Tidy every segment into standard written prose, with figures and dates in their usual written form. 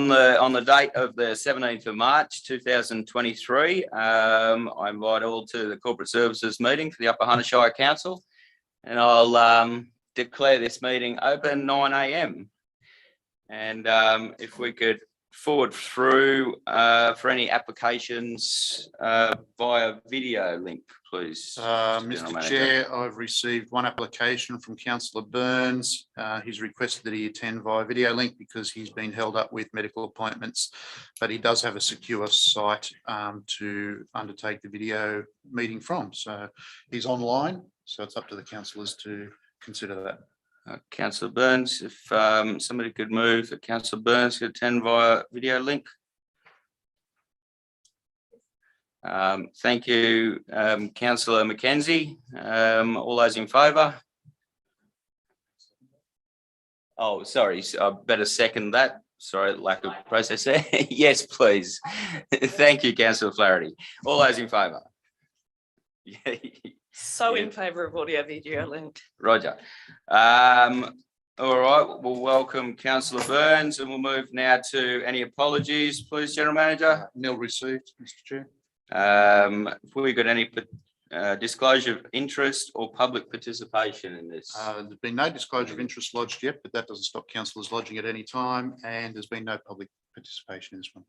On the date of the 17th of March 2023, I invite all to the Corporate Services meeting for the Upper Hunter Shire Council, and I'll declare this meeting open 9 a.m. And if we could forward through for any applications via video link, please. Mr. Chair, I've received one application from Councillor Burns. He's requested that he attend via video link because he's been held up with medical appointments, but he does have a secure site to undertake the video meeting from. So he's online, so it's up to the councillors to consider that. Councillor Burns, if somebody could move that Councillor Burns could attend via video link. Thank you, Councillor Mackenzie. All those in favour? Oh, sorry, I better second that. Sorry, lack of process there. Yes, please. Thank you, Councillor Flaherty. All those in favour? So in favour of audio video link. Roger. All right, we'll welcome Councillor Burns, and we'll move now to any apologies, please, General Manager. Nil received, Mr. Chair. Have we got any disclosure of interest or public participation in this? There's been no disclosure of interest lodged yet, but that doesn't stop councillors lodging at any time, and there's been no public participation in this one.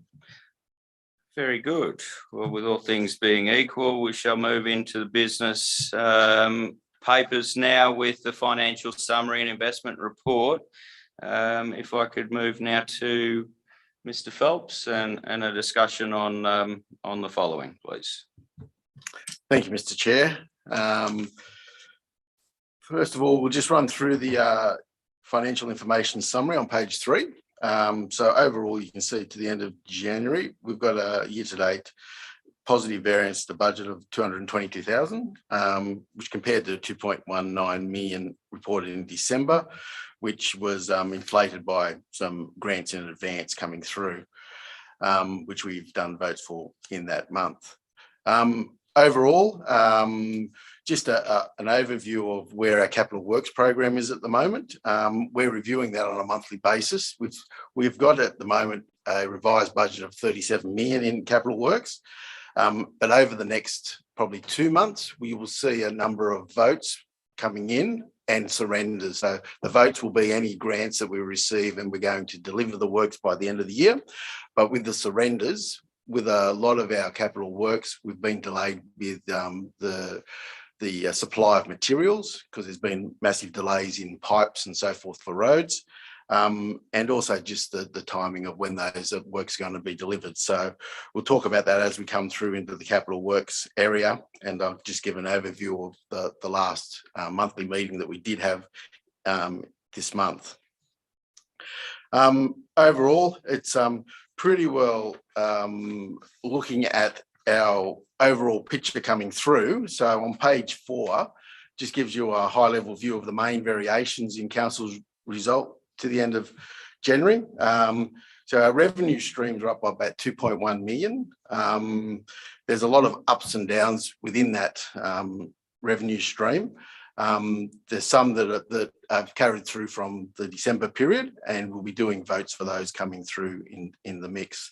Very good. Well, with all things being equal, we shall move into the business papers now with the financial summary and investment report. If I could move now to Mr. Phelps and a discussion on the following, please. Thank you, Mr. Chair. First of all, we'll just run through the financial information summary on page 3. So overall, you can see to the end of January, we've got a year-to-date positive variance to budget of 222,000, which compared to 2.19 million reported in December, which was inflated by some grants in advance coming through, which we've done votes for in that month. Overall, just an overview of where our capital works program is at the moment. We're reviewing that on a monthly basis. We've got at the moment a revised budget of 37 million in capital works, but over the next probably 2 months, we will see a number of votes coming in and surrenders. So the votes will be any grants that we receive, and we're going to deliver the works by the end of the year. But with the surrenders, with a lot of our capital works, we've been delayed with the supply of materials because there's been massive delays in pipes and so forth for roads, and also just the timing of when those works are going to be delivered. So we'll talk about that as we come through into the capital works area, and I'll just give an overview of the last monthly meeting that we did have this month. Overall, it's pretty well looking at our overall picture coming through. So on page 4, just gives you a high level view of the main variations in council's result to the end of January. So our revenue streams are up by about 2.1 million. There's a lot of ups and downs within that revenue stream. There's some that have carried through from the December period, and we'll be doing votes for those coming through in the mix,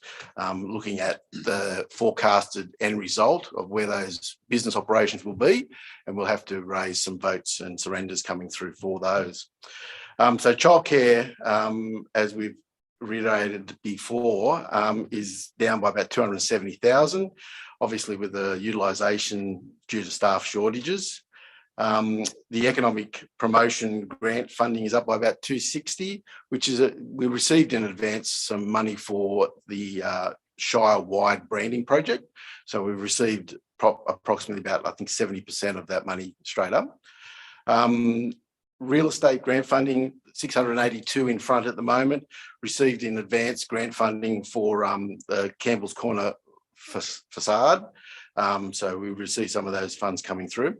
looking at the forecasted end result of where those business operations will be, and we'll have to raise some votes and surrenders coming through for those. So childcare, as we've reiterated before, is down by about 270,000, obviously with the utilisation due to staff shortages. The economic promotion grant funding is up by about 260, which is we received in advance some money for the Shire-wide branding project. So we received approximately about, I think, 70% of that money straight up. Real estate grant funding, 682 in front at the moment, received in advance grant funding for the Campbell's Corner facade. So we received some of those funds coming through.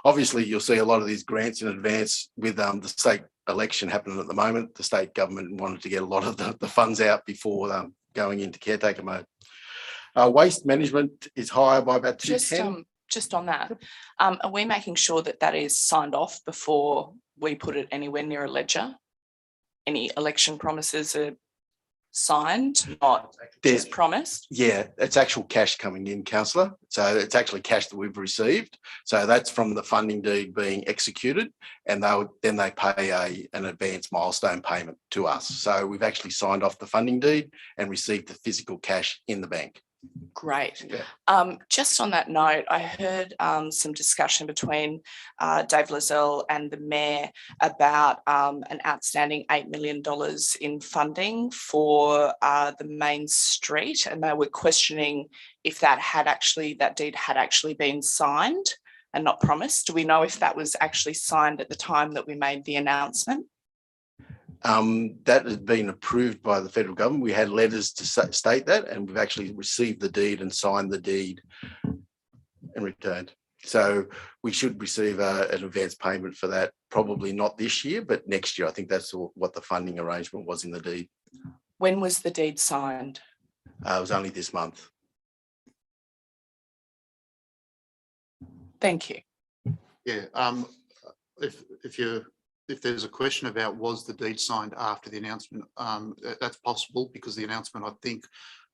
Obviously, you'll see a lot of these grants in advance with the state election happening at the moment. The state government wanted to get a lot of the funds out before going into caretaker mode. Waste management is higher by about 210. Just on that, are we making sure that that is signed off before we put it anywhere near a ledger? Any election promises are signed, not just promised? Yeah, it's actual cash coming in, councillor. So it's actually cash that we've received. So that's from the funding deed being executed, and then they pay an advance milestone payment to us. So we've actually signed off the funding deed and received the physical cash in the bank. Great. Yeah. Just on that note, I heard some discussion between Dave Lozelle and the Mayor about an outstanding $8 million in funding for the main street, and they were questioning if that deed had actually been signed and not promised. Do we know if that was actually signed at the time that we made the announcement? That has been approved by the federal government. We had letters to state that, and we've actually received the deed and signed the deed and returned. So we should receive an advance payment for that, probably not this year, but next year. I think that's what the funding arrangement was in the deed. When was the deed signed? It was only this month. Thank you. Yeah, if there's a question about was the deed signed after the announcement, that's possible, because the announcement, I think,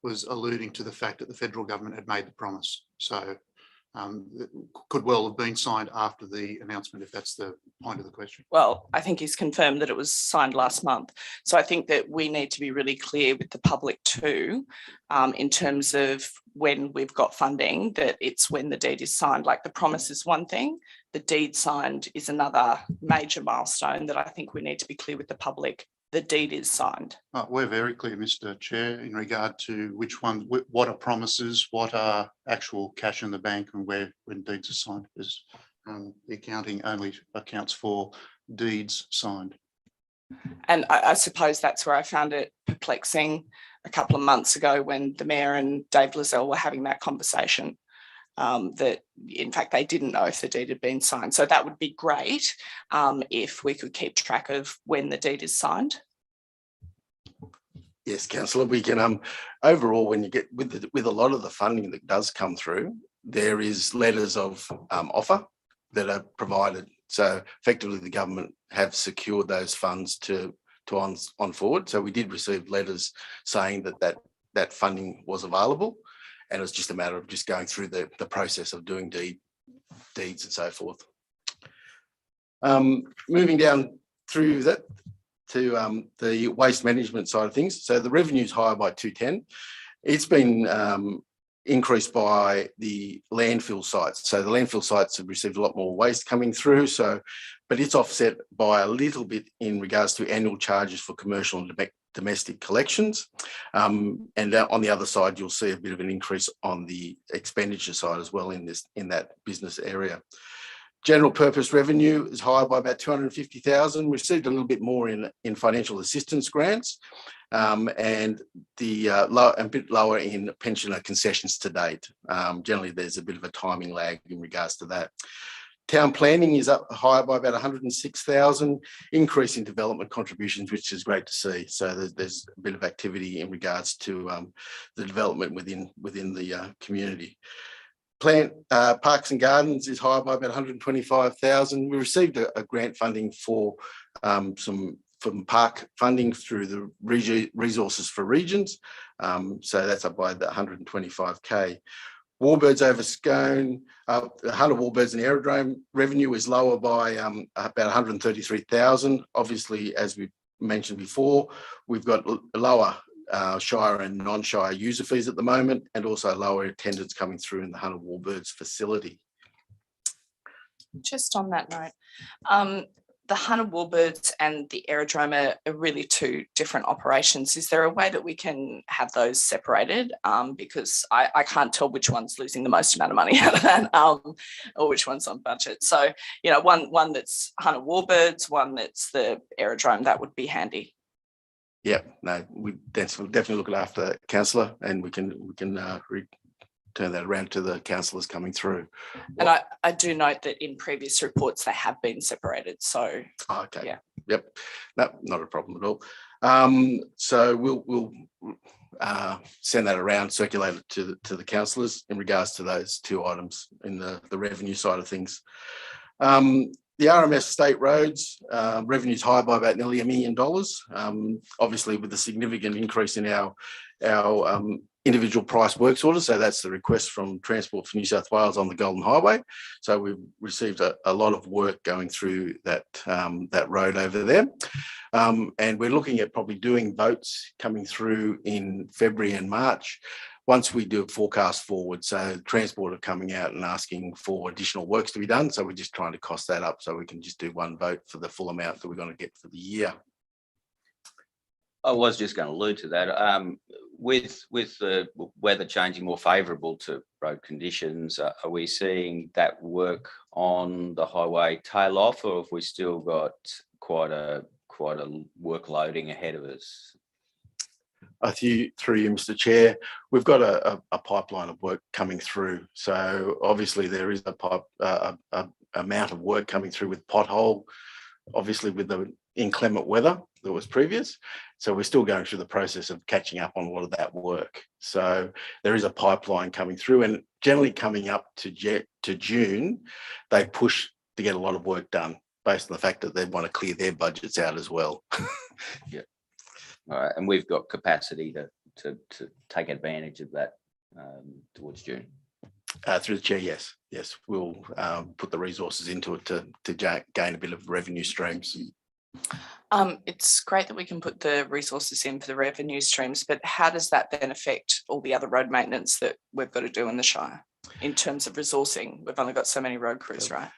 was alluding to the fact that the federal government had made the promise. So it could well have been signed after the announcement, if that's the point of the question. Well, I think he's confirmed that it was signed last month. So I think that we need to be really clear with the public too, in terms of when we've got funding, that it's when the deed is signed. Like, the promise is one thing, the deed signed is another major milestone that I think we need to be clear with the public. The deed is signed. We're very clear, Mr. Chair, in regard to which one, what are promises, what are actual cash in the bank, and when deeds are signed, because the accounting only accounts for deeds signed. And I suppose that's where I found it perplexing a couple of months ago when the Mayor and Dave Lozelle were having that conversation, that in fact they didn't know if the deed had been signed. So that would be great if we could keep track of when the deed is signed. Yes, councillor, we can overall, when you get with a lot of the funding that does come through, there is letters of offer that are provided. So effectively the government have secured those funds to on forward. So we did receive letters saying that funding was available, and it's just a matter of just going through the process of doing deeds and so forth. Moving down through that to the waste management side of things. So the revenue is higher by 210. It's been increased by the landfill sites. So the landfill sites have received a lot more waste coming through. So, but it's offset by a little bit in regards to annual charges for commercial and domestic collections. And on the other side, you'll see a bit of an increase on the expenditure side as well in that business area. General purpose revenue is higher by about 250,000. Received a little bit more in financial assistance grants, and a bit lower in pensioner concessions to date. Generally, there's a bit of a timing lag in regards to that. Town planning is up higher by about 106,000, increase in development contributions, which is great to see. So there's a bit of activity in regards to the development within the community. Parks and gardens is higher by about 125,000. We received a grant funding for from park funding through the resources for regions. So that's up by the 125K. Warbirds over Scone, the Hunter Warbirds and Aerodrome revenue is lower by about 133,000. Obviously, as we mentioned before, we've got lower Shire and non-Shire user fees at the moment, and also lower attendance coming through in the Hunter Warbirds facility. Just on that note, the Hunter Warbirds and the Aerodrome are really two different operations. Is there a way that we can have those separated? Because I can't tell which one's losing the most amount of money out of that, or which one's on budget. So, you know, one that's Hunter Warbirds, one that's the Aerodrome, that would be handy. Yeah, no, we definitely look after councillor, and we can turn that around to the councillors coming through. And I do note that in previous reports they have been separated. So okay, yeah, yep, no, not a problem at all. So we'll send that around, circulate it to the councillors in regards to those two items in the revenue side of things. The RMS state roads, revenue's high by about nearly $1 million. Obviously with the significant increase in our individual price works orders. So that's the request from Transport for New South Wales on the Golden Highway. So we've received a lot of work going through that road over there. And we're looking at probably doing votes coming through in February and March once we do a forecast forward. So Transport are coming out and asking for additional works to be done. So we're just trying to cost that up so we can just do one vote for the full amount that we're going to get for the year. I was just going to allude to that. With the weather changing more favourable to road conditions, are we seeing that work on the highway tail off, or have we still got quite a work loading ahead of us? Through you, Mr. Chair, we've got a pipeline of work coming through. So obviously there is a amount of work coming through with pothole, obviously with the inclement weather that was previous. So we're still going through the process of catching up on a lot of that work. So there is a pipeline coming through, and generally coming up to June, they push to get a lot of work done based on the fact that they want to clear their budgets out as well. Yeah. All right, and we've got capacity to take advantage of that towards June. Through the chair, yes, we'll put the resources into it to gain a bit of revenue streams. It's great that we can put the resources in for the revenue streams, but how does that then affect all the other road maintenance that we've got to do in the Shire in terms of resourcing? We've only got so many road crews, right?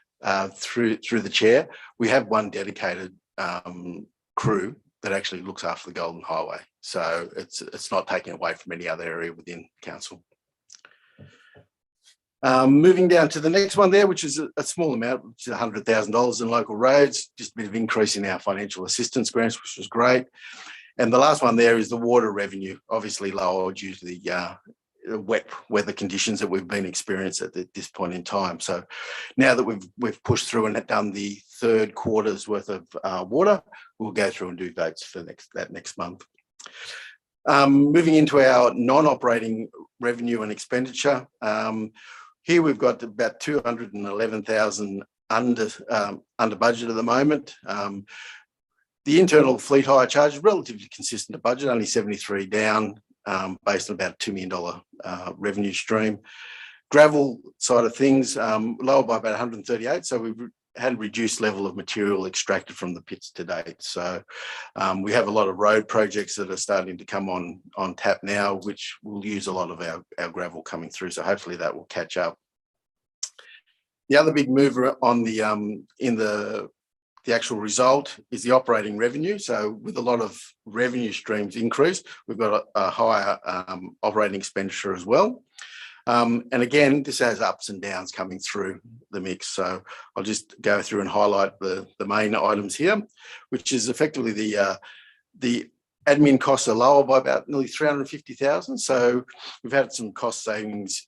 Through the chair, we have one dedicated crew that actually looks after the Golden Highway. So it's not taken away from any other area within council. Moving down to the next one there, which is a small amount, which is $100,000 in local roads, just a bit of increase in our financial assistance grants, which was great. And the last one there is the water revenue, obviously lower due to the wet weather conditions that we've been experiencing at this point in time. So now that we've pushed through and done the third quarter's worth of water, we'll go through and do votes for that next month. Moving into our non-operating revenue and expenditure. Here we've got about 211,000 under budget at the moment. The internal fleet hire charge is relatively consistent to budget, only 73 down, based on about a $2 million revenue stream. Gravel side of things, lower by about 138. So we've had a reduced level of material extracted from the pits to date. So we have a lot of road projects that are starting to come on tap now, which will use a lot of our gravel coming through. So hopefully that will catch up. The other big mover on the in the actual result is the operating revenue. So with a lot of revenue streams increase, we've got a higher operating expenditure as well. And again, this has ups and downs coming through the mix. So I'll just go through and highlight the main items here, which is effectively the admin costs are lower by about nearly 350,000. So we've had some cost savings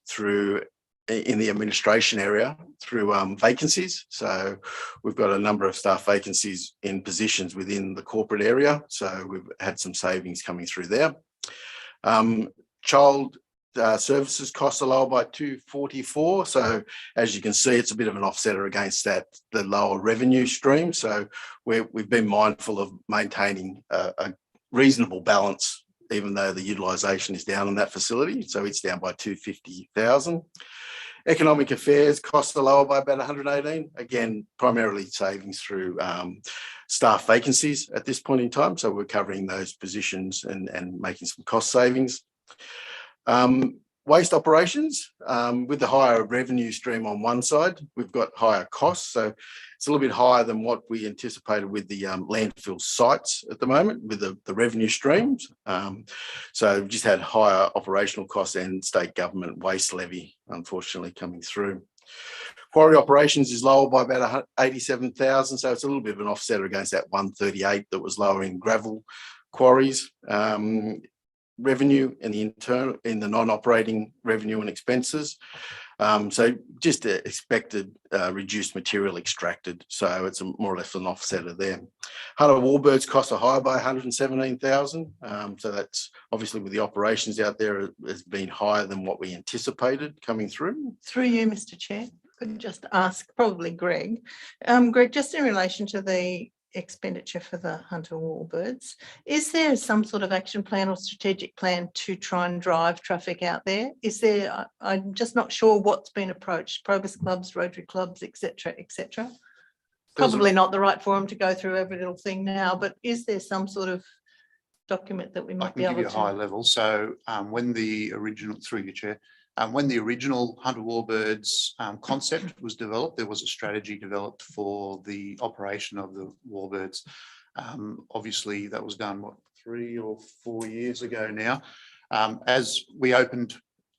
in the administration area through vacancies. So we've got a number of staff vacancies in positions within the corporate area. So we've had some savings coming through there. Child services costs are lower by 244. So as you can see, it's a bit of an offsetter against the lower revenue stream. So we've been mindful of maintaining a reasonable balance, even though the utilisation is down in that facility. So it's down by 250,000. Economic affairs costs are lower by about 118. Again, primarily savings through staff vacancies at this point in time. So we're covering those positions and making some cost savings. Waste operations, with the higher revenue stream on one side, we've got higher costs. So it's a little bit higher than what we anticipated with the landfill sites at the moment with the revenue streams. So we've just had higher operational costs and state government waste levy, unfortunately, coming through. Quarry operations is lower by about 87,000. So it's a little bit of an offset against that 138 that was lower in gravel quarries. Revenue in the non-operating revenue and expenses. So just expected reduced material extracted. So it's more or less an offsetter there. Hunter Warbirds costs are higher by 117,000. So that's obviously with the operations out there has been higher than what we anticipated coming through. Through you, Mr. Chair, could just ask, probably Greg. Greg, just in relation to the expenditure for the hunter warbirds, is there some sort of action plan or strategic plan to try and drive traffic out there? Is there, I'm just not sure what's been approached, Probus clubs, Rotary clubs, etc., etc. Probably not the right forum to go through every little thing now, but is there some sort of document that we I might can be give able you a high to? level. So when the original, through your chair, when the original hunter warbirds concept was developed, there was a strategy developed for the operation of the warbirds. Obviously, that was done, what, 3 or 4 years ago now. As we opened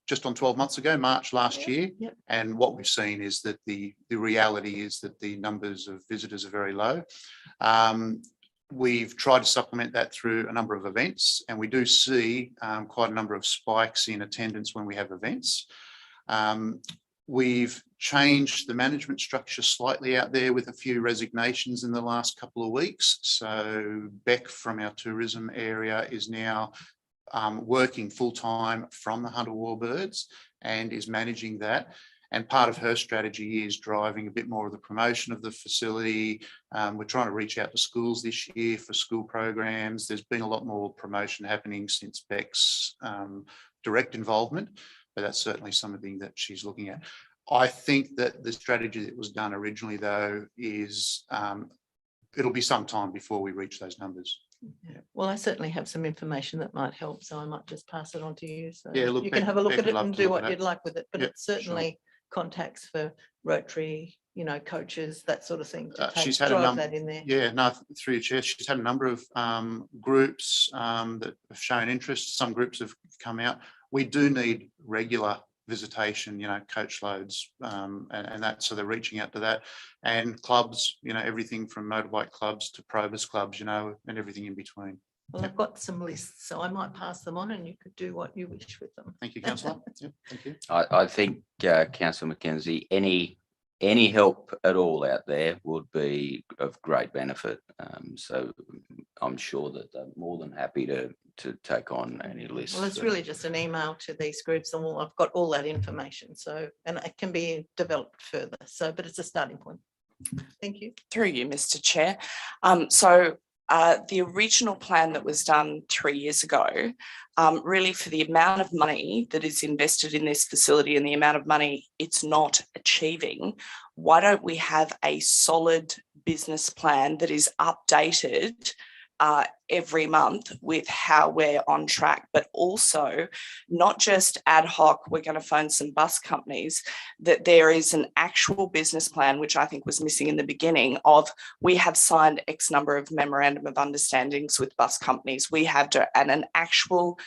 just on 12 months ago, March last year, and what we've seen is that the reality is that the numbers of visitors are very low. We've tried to supplement that through a number of events, and we do see quite a number of spikes in attendance when we have events. We've changed the management structure slightly out there with a few resignations in the last couple of weeks. So Beck from our tourism area is now working full-time from the hunter warbirds and is managing that. And part of her strategy is driving a bit more of the promotion of the facility. We're trying to reach out to schools this year for school programs. There's been a lot more promotion happening since Beck's direct involvement, but that's certainly something that she's looking at. I think that the strategy that was done originally, though, is it'll be some time before we reach those numbers. Yeah. Well, I certainly have some information that might help, so I might just pass it on to you. So Yeah, look, you can Beck- have a look Beck at would it love and to do look what at you'd it. like with it. But Yep, it's certainly contacts for Rotary, you know, coaches, that sort of thing to She's had a drive number. that in there. Yeah, no, through your chair, she's had a number of groups that have shown interest. Some groups have come out. We do need regular visitation, you know, coach loads and that, so they're reaching out to that, and clubs, you know, everything from motorbike clubs to Probus clubs, you know, and everything in between. Well, I've got some lists, so I might pass them on and you could do what you wish with them. Thank you, councillor. Yep, thank you. I think, Councillor Mackenzie, any help at all out there would be of great benefit. So I'm sure that they're more than happy to take on any list. Well, it's really just an email to these groups and I've got all that information. So, and it can be developed further. So, but it's a starting point. Thank you. Through you, Mr. Chair. The original plan that was done 3 years ago, really for the amount of money that is invested in this facility and the amount of money it's not achieving, why don't we have a solid business plan that is updated every month with how we're on track, but also not just ad hoc, we're going to phone some bus companies, that there is an actual business plan, which I think was missing in the beginning, of we have signed X number of memorandum of understandings with bus companies. We have an actual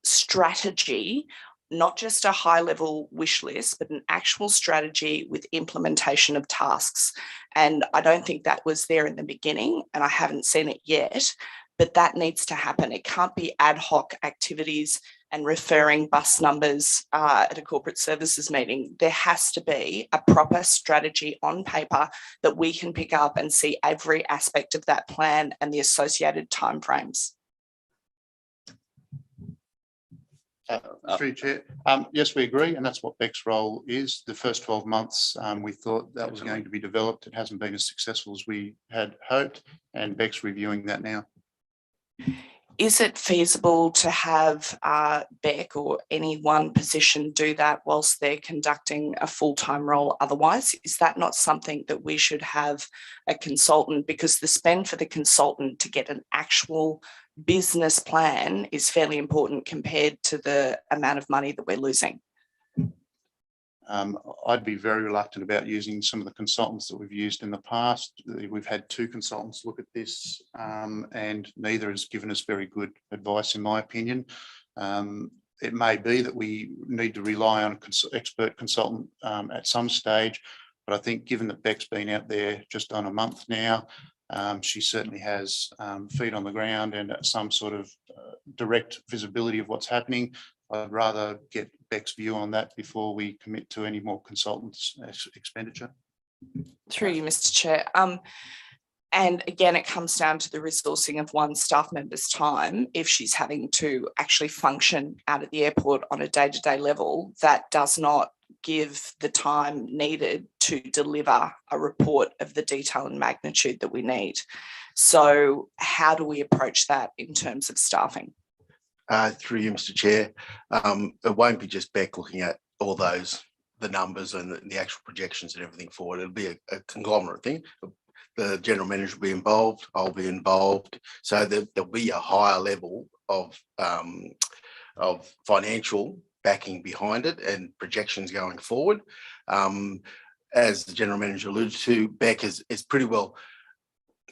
strategy, not just a high level wish list, but an actual strategy with implementation of tasks. And I don't think that was there in the beginning, and I haven't seen it yet, but that needs to happen. It can't be ad hoc activities and referring bus numbers at a corporate services meeting. There has to be a proper strategy on paper that we can pick up and see every aspect of that plan and the associated timeframes. Through Chair. Yes, we agree, and that's what Beck's role is. The first 12 months, we thought that was going to be developed. It hasn't been as successful as we had hoped, and Beck's reviewing that now. Is it feasible to have Beck or any one position do that whilst they're conducting a full-time role otherwise? Is that not something that we should have a consultant, because the spend for the consultant to get an actual business plan is fairly important compared to the amount of money that we're losing? I'd be very reluctant about using some of the consultants that we've used in the past. We've had 2 consultants look at this and neither has given us very good advice, in my opinion. It may be that we need to rely on an expert consultant at some stage, but I think given that Beck's been out there just on a month now, she certainly has feet on the ground and some sort of direct visibility of what's happening. I'd rather get Beck's view on that before we commit to any more consultants expenditure. Through you, Mr. Chair. And again, it comes down to the resourcing of one staff member's time. If she's having to actually function out at the airport on a day-to-day level, that does not give the time needed to deliver a report of the detail and magnitude that we need. So how do we approach that in terms of staffing? Through you, Mr. Chair, it won't be just Beck looking at all those, the numbers and the actual projections and everything forward. It'll be a conglomerate thing. The general manager will be involved. I'll be involved. So there'll be a higher level of financial backing behind it and projections going forward. As the general manager alluded to, Beck is pretty well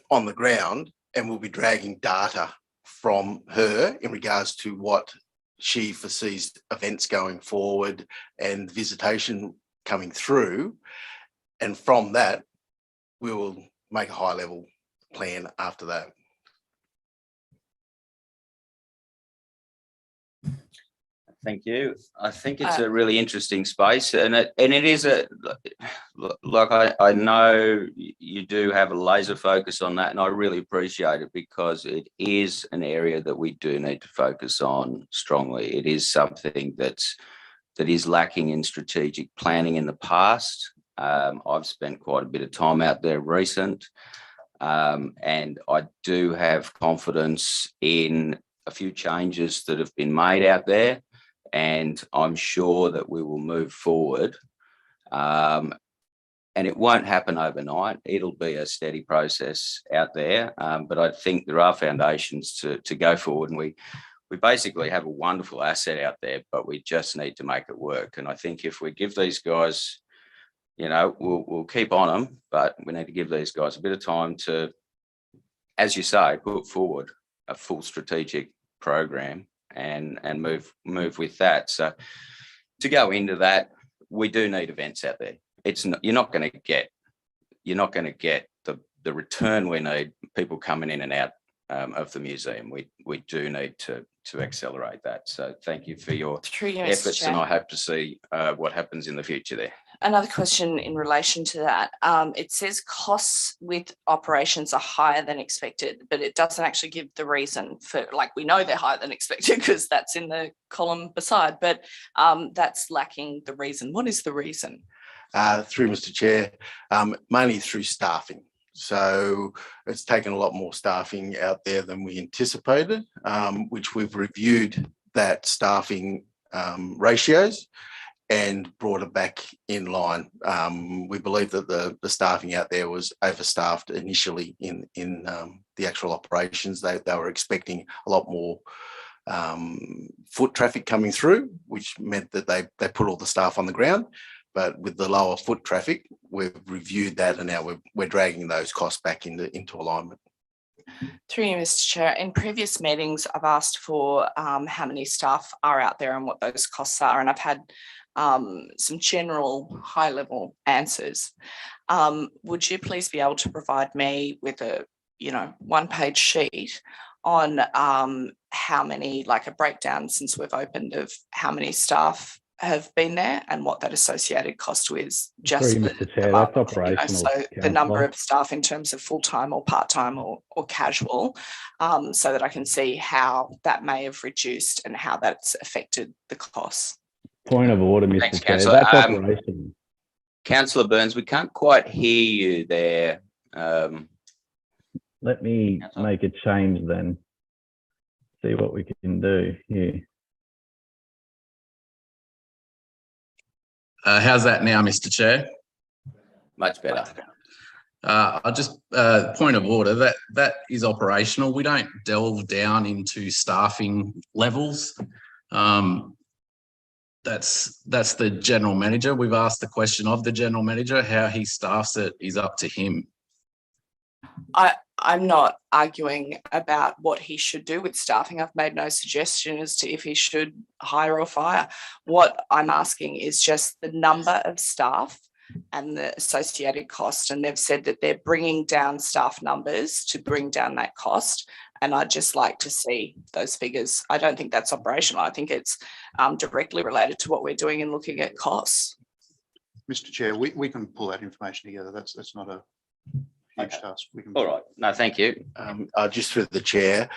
on the ground, and we'll be dragging data from her in regards to what she foresees events going forward and visitation coming through. And from that, we will make a high level plan after that. Thank you. I think it's a really interesting space, and it is like I know you do have a laser focus on that, and I really appreciate it because it is an area that we do need to focus on strongly. It is something that is lacking in strategic planning in the past. I've spent quite a bit of time out there recent, and I do have confidence in a few changes that have been made out there. And I'm sure that we will move forward. And it won't happen overnight. It'll be a steady process out there. But I think there are foundations to go forward. And we basically have a wonderful asset out there, but we just need to make it work. And I think if we give these guys, we'll keep on them, but we need to give these guys a bit of time to, as you say, put forward a full strategic program and move with that. So to go into that, we do need events out there. You're not going to get the return we need, people coming in and out of the museum. We do need to accelerate that. So thank you for your efforts, and I hope to see what happens in the future there. Another question in relation to that. It says costs with operations are higher than expected, but it doesn't actually give the reason for, like, we know they're higher than expected because that's in the column beside, but that's lacking the reason. What is the reason? Through Mr. Chair, mainly through staffing. So it's taken a lot more staffing out there than we anticipated, which we've reviewed that staffing ratios and brought it back in line. We believe that the staffing out there was overstaffed initially in the actual operations. They were expecting a lot more foot traffic coming through, which meant that they put all the staff on the ground. But with the lower foot traffic, we've reviewed that, and now we're dragging those costs back into alignment. Through you, Mr. Chair, in previous meetings, I've asked for how many staff are out there and what those costs are, and I've had some general high-level answers. Would you please be able to provide me with a one-page sheet on how many, like a breakdown since we've opened, of how many staff have been there and what that associated cost is? Just Sorry, Mr. Chair, that's operational. so the number of staff in terms of full-time or part-time or casual, so that I can see how that may have reduced and how that's affected the costs. Point of order, Mr. Thanks, Chair. Councillor. That's operational. Councillor Burns, we can't quite hear you there. Let me make a change then. See what we can do here. How's that now, Mr. Chair? Much better. I just point of order, that is operational. We don't delve down into staffing levels. That's the general manager. We've asked the question of the general manager. How he staffs it is up to him. I'm not arguing about what he should do with staffing. I've made no suggestion as to if he should hire or fire. What I'm asking is just the number of staff and the associated cost. And they've said that they're bringing down staff numbers to bring down that cost. And I'd just like to see those figures. I don't think that's operational. I think it's directly related to what we're doing in looking at costs. Mr. Chair, we can pull that information together. That's not a huge task. We can. All right. No, thank you. Just through the chair,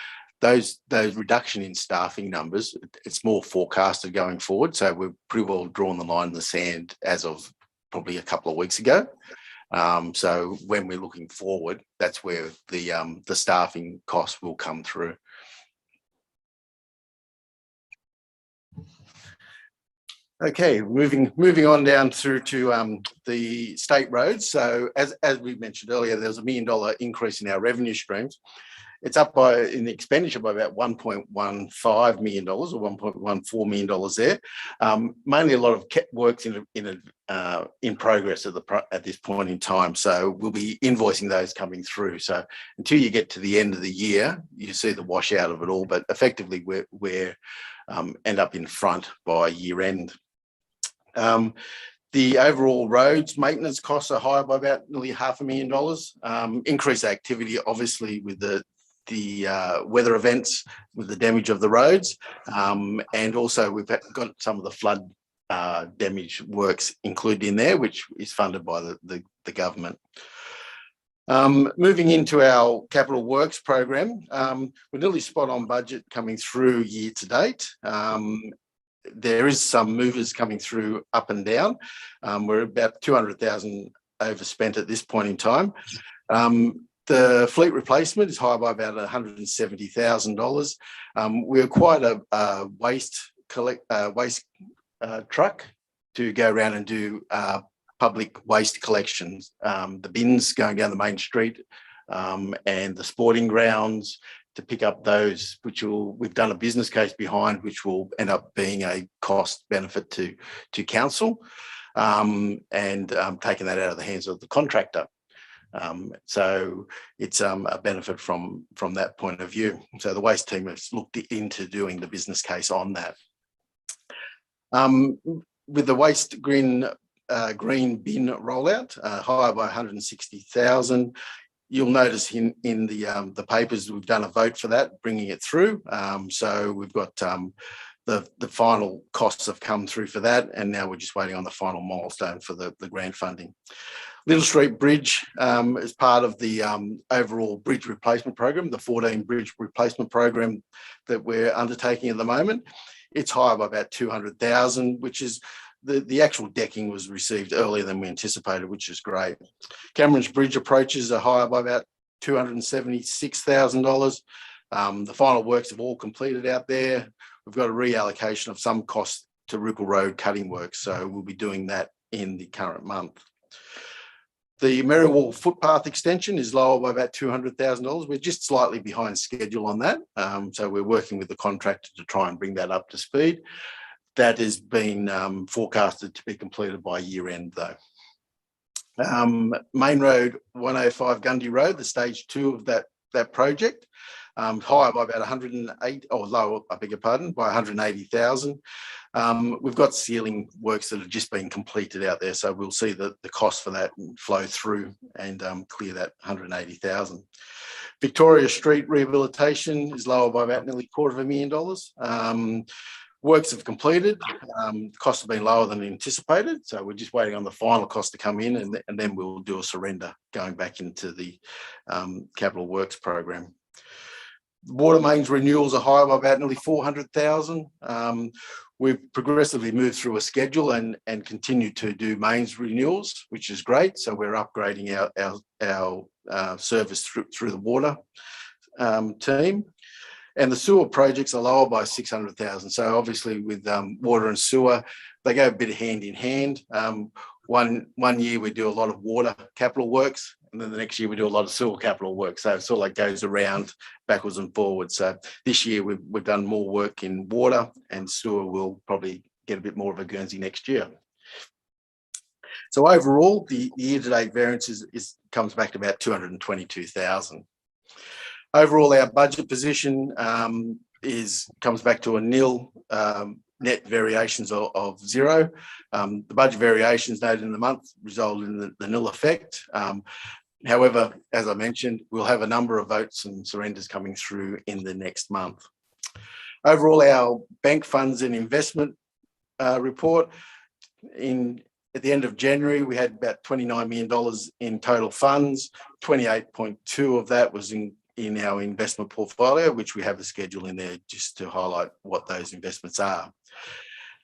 those reduction in staffing numbers, it's more forecasted going forward. So we've pretty well drawn the line in the sand as of probably a couple of weeks ago. So when we're looking forward, that's where the staffing costs will come through. Okay, moving on down through to the state roads. So as we mentioned earlier, there's $1 million increase in our revenue streams. It's up in the expenditure by about $1.15 million or $1.14 million there. Mainly a lot of works in progress at this point in time. So we'll be invoicing those coming through. So until you get to the end of the year, you see the washout of it all. But effectively, we're end up in front by year end. The overall roads maintenance costs are higher by about nearly $500,000. Increased activity, obviously, with the weather events, with the damage of the roads, and also we've got some of the flood damage works included in there, which is funded by the government. Moving into our capital works program, we're nearly spot on budget coming through year to date. There is some movers coming through up and down. We're about 200,000 overspent at this point in time. The fleet replacement is higher by about $170,000. We acquired a waste truck to go around and do public waste collections. The bins going down the main street and the sporting grounds to pick up those, we've done a business case behind, which will end up being a cost benefit to council, and taking that out of the hands of the contractor. So it's a benefit from that point of view. So the waste team has looked into doing the business case on that. With the waste green bin rollout, higher by $160,000. You'll notice in the papers we've done a vote for that, bringing it through. So we've got the final costs have come through for that, and now we're just waiting on the final milestone for the grant funding. Little Street Bridge is part of the overall bridge replacement program, the 14 bridge replacement program that we're undertaking at the moment. It's higher by about $200,000, which is the actual decking was received earlier than we anticipated, which is great. Cameron's Bridge approaches are higher by about $276,000. The final works have all completed out there. We've got a reallocation of some costs to Ripple Road cutting work, so we'll be doing that in the current month. The Merriwall footpath extension is lower by about $200,000. We're just slightly behind schedule on that. So we're working with the contractor to try and bring that up to speed. That has been forecasted to be completed by year end though. Main Road 105 Gundy Road, the stage 2 of that project, higher by about 108, or lower, I beg your pardon, by 180,000. We've got ceiling works that have just been completed out there, so we'll see the cost for that flow through and clear that 180,000. Victoria Street rehabilitation is lower by about nearly $250,000. Works have completed. Costs have been lower than anticipated, so we're just waiting on the final cost to come in, and then we'll do a surrender going back into the capital works program. Water mains renewals are higher by about nearly $400,000. We've progressively moved through a schedule and continue to do mains renewals, which is great. So we're upgrading our service through the water team. And the sewer projects are lower by $600,000. So obviously with water and sewer, they go a bit hand in hand. One year we do a lot of water capital works, and then the next year we do a lot of sewer capital work. So it sort of like goes around backwards and forwards. So this year we've done more work in water, and sewer will probably get a bit more of a Guernsey next year. So overall, the year-to-date variance comes back to about $222,000. Overall, our budget position comes back to a nil, net variations of zero. The budget variations noted in the month result in the nil effect. However, as I mentioned, we'll have a number of votes and surrenders coming through in the next month. Overall, our bank funds and investment report at the end of January, we had about $29 million in total funds. 28.2 of that was in our investment portfolio, which we have a schedule in there just to highlight what those investments are.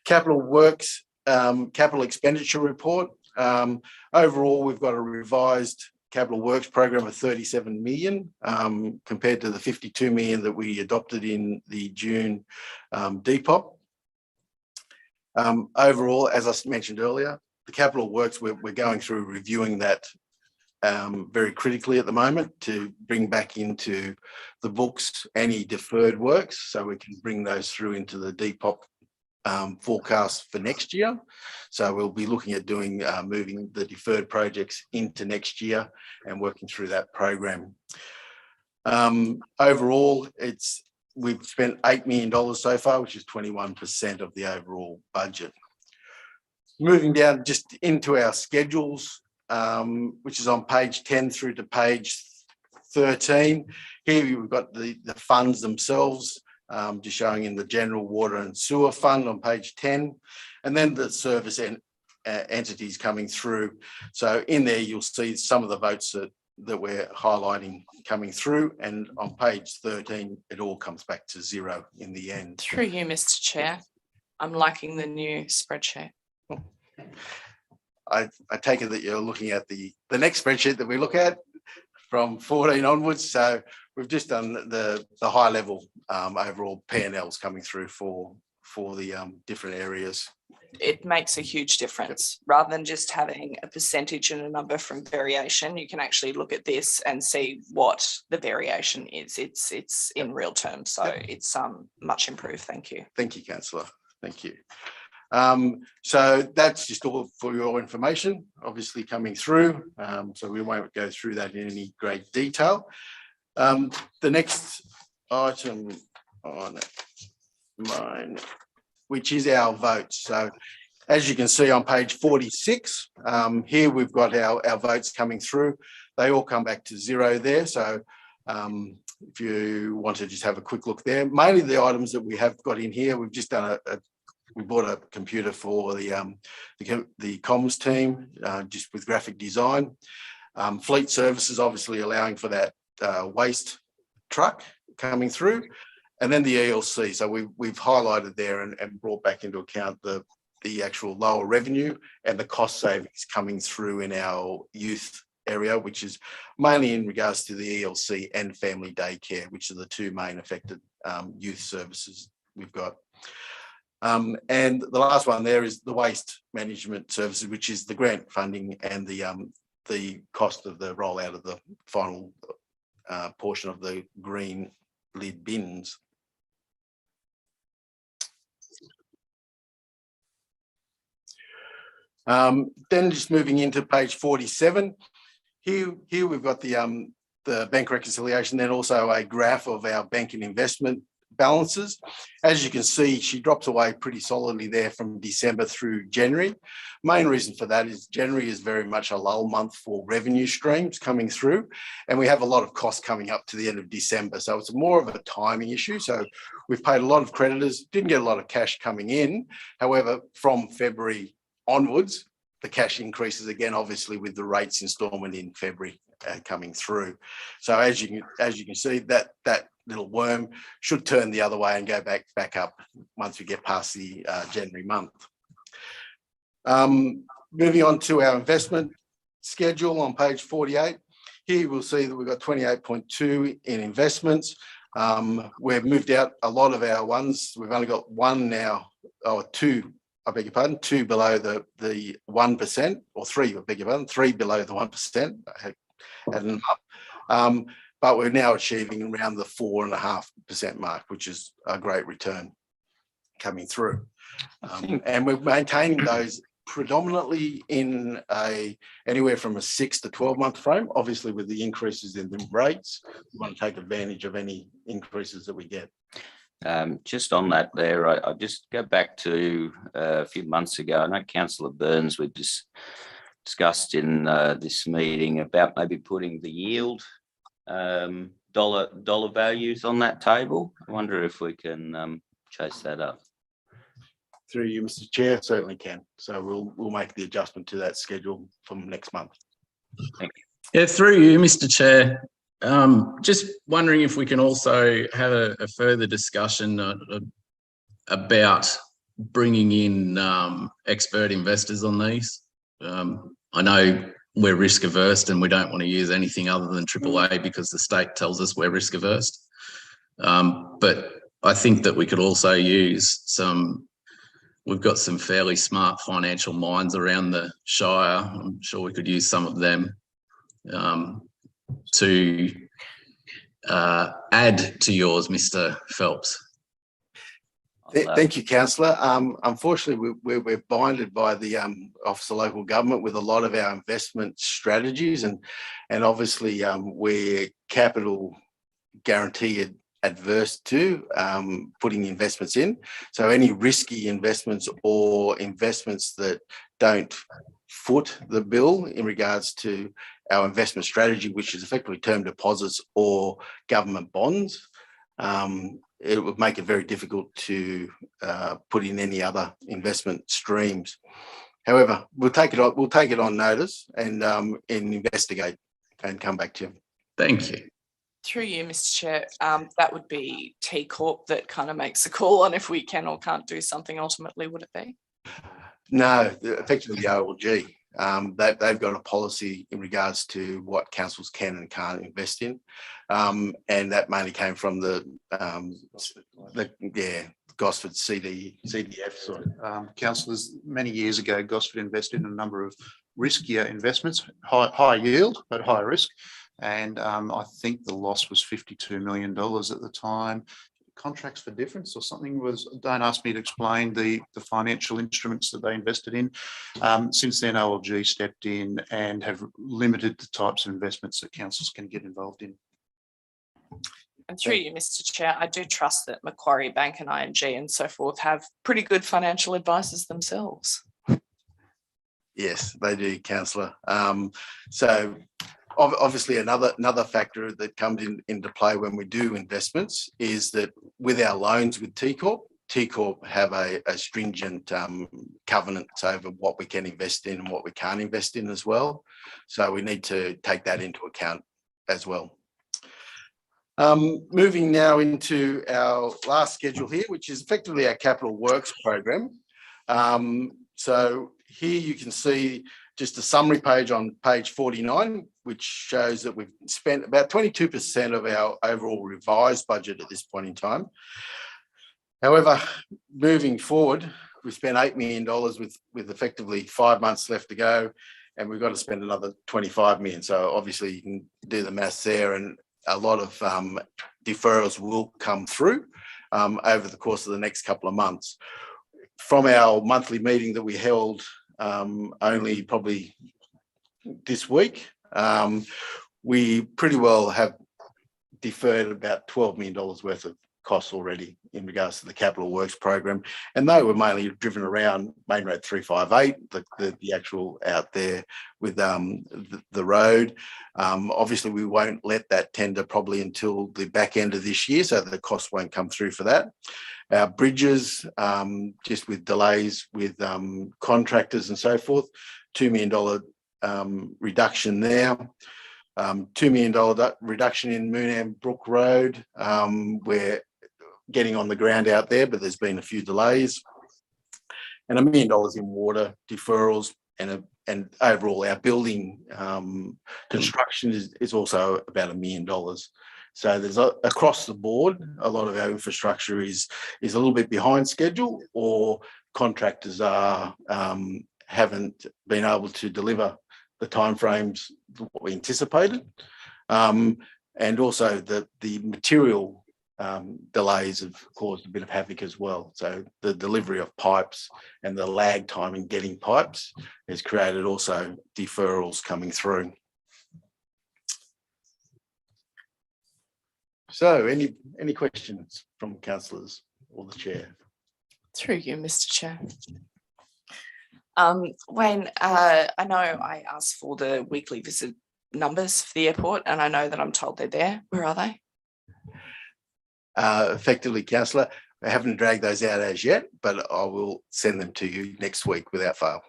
Capital works, capital expenditure report. Overall, we've got a revised capital works program of 37 million compared to the 52 million that we adopted in the June Depop. Overall, as I mentioned earlier, the capital works, we're going through reviewing that very critically at the moment to bring back into the books any deferred works so we can bring those through into the Depop forecast for next year. So we'll be looking at doing moving the deferred projects into next year and working through that program. Overall, we've spent $8 million so far, which is 21% of the overall budget. Moving down just into our schedules, which is on page 10 through to page 13. Here we've got the funds themselves, just showing in the general water and sewer fund on page 10, and then the service entities coming through. So in there, you'll see some of the votes that we're highlighting coming through, and on page 13, it all comes back to zero in the end. Through you, Mr. Chair. I'm liking the new spreadsheet. I take it that you're looking at the next spreadsheet that we look at from 14 onwards. So we've just done the high level overall P&Ls coming through for the different areas. It makes a huge difference. Rather than just having a percentage and a number from variation, you can actually look at this and see what the variation is. It's in real terms. So it's much improved. Thank you. Thank you, Councillor. Thank you. So that's just all for your information, obviously coming through. So we won't go through that in any great detail. The next item on mine, which is our votes. So as you can see on page 46, here we've got our votes coming through. They all come back to zero there. So if you want to just have a quick look there, mainly the items that we have got in here, we've just done we bought a computer for the comms team, just with graphic design. Fleet services, obviously allowing for that waste truck coming through, and then the ELC. So we've highlighted there and brought back into account the actual lower revenue and the cost savings coming through in our youth area, which is mainly in regards to the ELC and family daycare, which are the two main affected youth services we've got. And the last one there is the waste management services, which is the grant funding and the cost of the rollout of the final portion of the green lid bins. Then just moving into page 47, here we've got the bank reconciliation, then also a graph of our bank and investment balances. As you can see, she drops away pretty solidly there from December through January. Main reason for that is January is very much a lull month for revenue streams coming through, and we have a lot of costs coming up to the end of December. So it's more of a timing issue. So we've paid a lot of creditors, didn't get a lot of cash coming in. However, from February onwards, the cash increases again, obviously with the rates instalment in February coming through. So as you can see, that little worm should turn the other way and go back up once we get past the January month. Moving on to our investment schedule on page 48. Here we'll see that we've got 28.2 in investments. We've moved out a lot of our ones. We've only got one now, or two, I beg your pardon, two below the 1%, or three, I beg your pardon, three below the 1%. I had them up. But we're now achieving around the 4.5% mark, which is a great return coming through. And we're maintaining those predominantly in anywhere from a 6 to 12 month frame. Obviously, with the increases in the rates, we want to take advantage of any increases that we get. Just on that there, I just go back to a few months ago. I know Councillor Burns, we just discussed in this meeting about maybe putting the yield dollar values on that table. I wonder if we can chase that up. Through you, Mr. Chair, certainly can. So we'll make the adjustment to that schedule from next month. Thank you. Yeah, through you, Mr. Chair. Just wondering if we can also have a further discussion about bringing in expert investors on these. I know we're risk averse and we don't want to use anything other than AAA because the state tells us we're risk averse. But I think that we could also use we've got some fairly smart financial minds around the Shire. I'm sure we could use some of them to add to yours, Mr. Phelps. Thank you, councillor. Unfortunately, we're binded by the Office of Local Government with a lot of our investment strategies, and obviously we're capital guarantee adverse to putting investments in. So any risky investments or investments that don't foot the bill in regards to our investment strategy, which is effectively term deposits or government bonds, it would make it very difficult to put in any other investment streams. However, we'll take it on notice and investigate and come back to you. Thank you. Through you, Mr. Chair, that would be T Corp that kind of makes a call on if we can or can't do something ultimately, would it be? No, effectively the OLG. They've got a policy in regards to what councils can and can't invest in, and that mainly came from the Gosford CDF. Sorry. Councillors, many years ago, Gosford invested in a number of riskier investments, high yield but high risk, and I think the loss was $52 million at the time. Contracts for difference or something was, don't ask me to explain the financial instruments that they invested in. Since then, OLG stepped in and have limited the types of investments that councils can get involved in. And through you, Mr. Chair, I do trust that Macquarie Bank and ING and so forth have pretty good financial advisors themselves. Yes, they do, councillor. So obviously another factor that comes into play when we do investments is that with our loans with T Corp have a stringent covenants over what we can invest in and what we can't invest in as well. So we need to take that into account as well. Moving now into our last schedule here, which is effectively our capital works program. So here you can see just a summary page on page 49, which shows that we've spent about 22% of our overall revised budget at this point in time. However, moving forward, we spent $8 million with effectively 5 months left to go, and we've got to spend another 25 million. So obviously you can do the maths there, and a lot of deferrals will come through over the course of the next couple of months. From our monthly meeting that we held only probably this week, we pretty well have deferred about $12 million worth of costs already in regards to the capital works program, and they were mainly driven around Main Road 358, the actual out there with the road. Obviously we won't let that tender probably until the back end of this year, so the costs won't come through for that. Our bridges, just with delays with contractors and so forth, $2 million reduction there. $2 million reduction in Moonam Brook Road. We're getting on the ground out there, but there's been a few delays. And $1 million in water deferrals, and overall our building construction is also about $1 million. So there's across the board, a lot of our infrastructure is a little bit behind schedule, or contractors haven't been able to deliver the timeframes what we anticipated, and also the material delays have caused a bit of havoc as well. So the delivery of pipes and the lag time in getting pipes has created also deferrals coming through. So any questions from councillors or the chair? Through you, Mr. Chair. Wayne, I know I asked for the weekly visit numbers for the airport, and I know that I'm told they're there. Where are they? Effectively, councillor, I haven't dragged those out as yet, but I will send them to you next week without fail.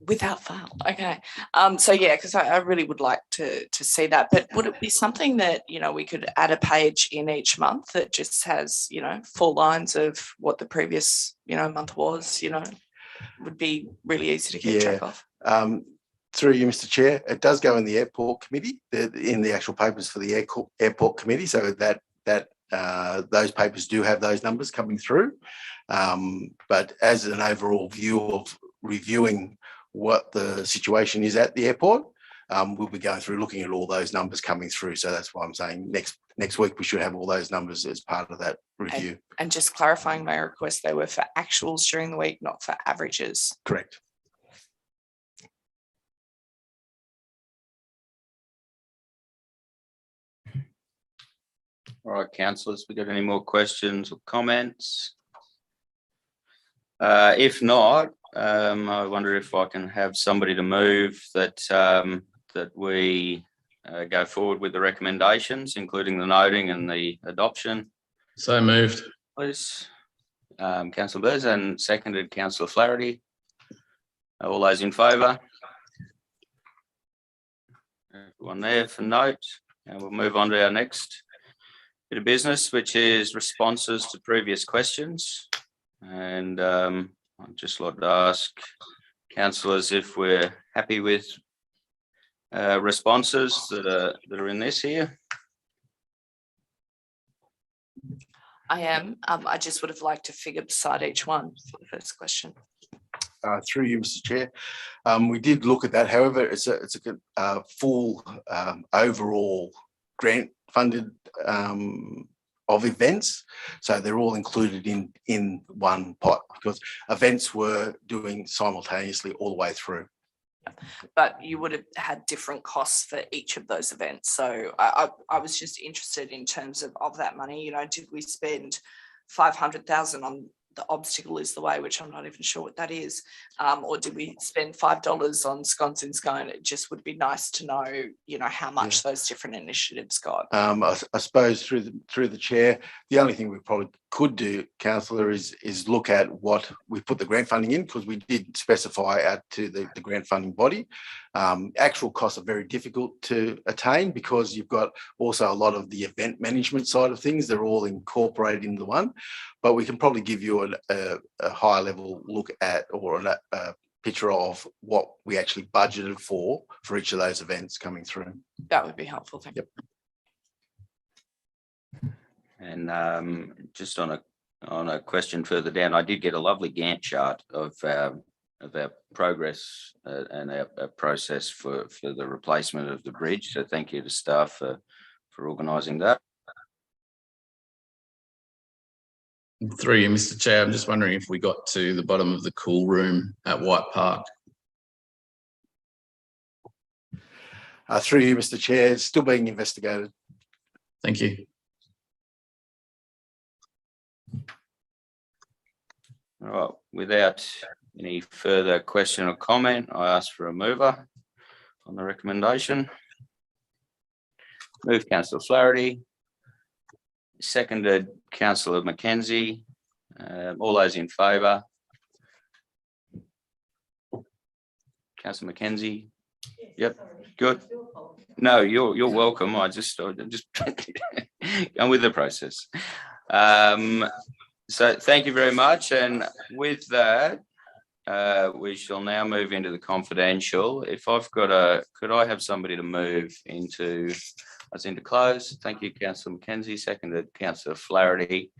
Without fail. Okay. So yeah, because I really would like to see that. But would it be something that, you know, we could add a page in each month that just has, you know, 4 lines of what the previous, you know, month was, you know, would be really easy to keep track of. Through you, Mr. Chair, it does go in the airport committee, in the actual papers for the airport committee, so that those papers do have those numbers coming through. But as an overall view of reviewing what the situation is at the airport, we'll be going through looking at all those numbers coming through. So that's why I'm saying next week we should have all those numbers as part of that review. And just clarifying my request, they were for actuals during the week, not for averages. Correct. All right, councillors, we got any more questions or comments? If not, I wonder if I can have somebody to move that that we go forward with the recommendations, including the noting and the adoption, So moved. please. Councillor Burrs, and seconded Councillor Flaherty. All those in favour? Everyone there for note, and we'll move on to our next bit of business, which is responses to previous questions. And I'd just like to ask councillors if we're happy with responses that are in this here. I am. I just would have liked a figure beside each one for the first question. Through you, Mr. Chair, we did look at that. However, it's a good full overall grant funded of events, so they're all included in one pot because events were doing simultaneously all the way through. But you would have had different costs for each of those events. So I was just interested in terms of that money. You know, did we spend 500,000 on the obstacle is the way, which I'm not even sure what that is, or did we spend $5 on scones in scone? It just would be nice to know, you know, how much those different initiatives got. I suppose through the chair, the only thing we probably could do, councillor, is look at what we put the grant funding in, because we did specify out to the grant funding body. Actual costs are very difficult to attain because you've got also a lot of the event management side of things. They're all incorporated into one, but we can probably give you a high level look at or a picture of what we actually budgeted for each of those events coming through. That would be helpful. Thank you. And just on a question further down, I did get a lovely Gantt chart of our progress and our process for the replacement of the bridge. So thank you to staff for organising that. Through you, Mr. Chair, I'm just wondering if we got to the bottom of the cool room at White Park. Through you, Mr. Chair, it's still being investigated. Thank you. All right, without any further question or comment, I ask for a mover on the recommendation. Move Councillor Flaherty. Seconded Councillor Mackenzie. All those in favour? Councillor Mackenzie? Yep, good. No, you're welcome. I'm just going with the process. So thank you very much. And with that, we shall now move into the confidential. If I've got could I have somebody to move into close? Thank you, Councillor Mackenzie, seconded Councillor Flaherty.